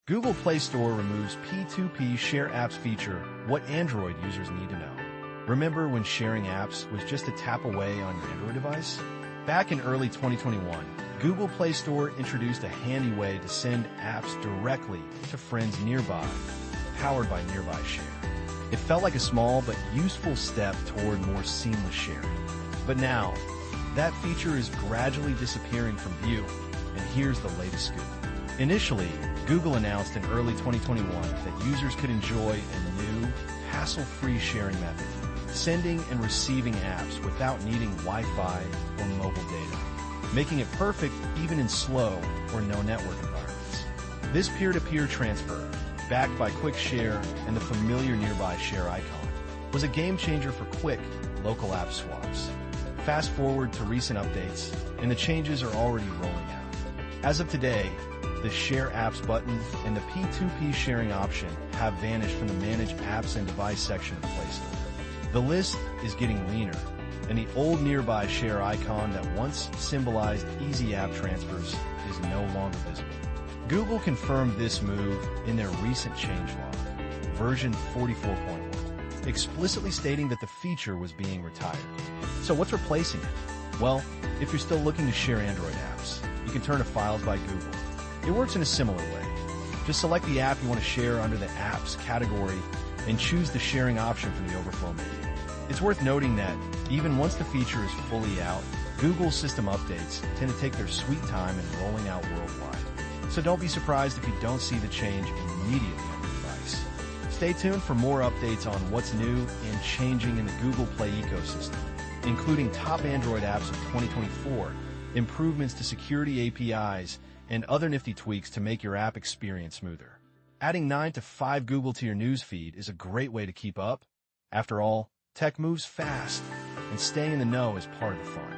Google Play Store removes P2P Share Apps feature, what Android users need to know. Remember when sharing apps was just a tap away on your Android device? Back in early 2021, Google Play Store introduced a handy way to send apps directly to friends nearby, powered by Nearby Share. It felt like a small but useful step toward more seamless sharing. But now, that feature is gradually disappearing from view, and here's the latest scoop. Initially, Google announced in early 2021 that users could enjoy a new, hassle-free sharing method, sending and receiving apps without needing Wi-Fi or mobile data, making it perfect even in slow or no network environments. This peer-to-peer transfer, backed by Quick Share and the familiar Nearby Share icon, was a game-changer for quick, local app swaps. Fast forward to recent updates, and the changes are already rolling out. As of today, the Share Apps button and the P2P sharing option have vanished from the Manage Apps and Device section of Play Store. The list is getting leaner, and the old Nearby Share icon that once symbolized easy app transfers is no longer visible. Google confirmed this move in their recent changelog, version 44.1, explicitly stating that the feature was being retired. So what's replacing it? Well, if you're still looking to share Android apps, you can turn to Files by Google. It works in a similar way. Just select the app you want to share under the Apps category and choose the sharing option from the overflow menu. It's worth noting that even once the feature is fully out, Google's system updates tend to take their sweet time in rolling out worldwide. So don't be surprised if you don't see the change immediately on your device. Stay tuned for more updates on what's new and changing in the Google Play ecosystem, including top Android apps of 2024, improvements to security APIs, and other nifty tweaks to make your app experience smoother. Adding 9 to 5 Google to your news feed is a great way to keep up. After all, tech moves fast, and staying in the know is part of the fun.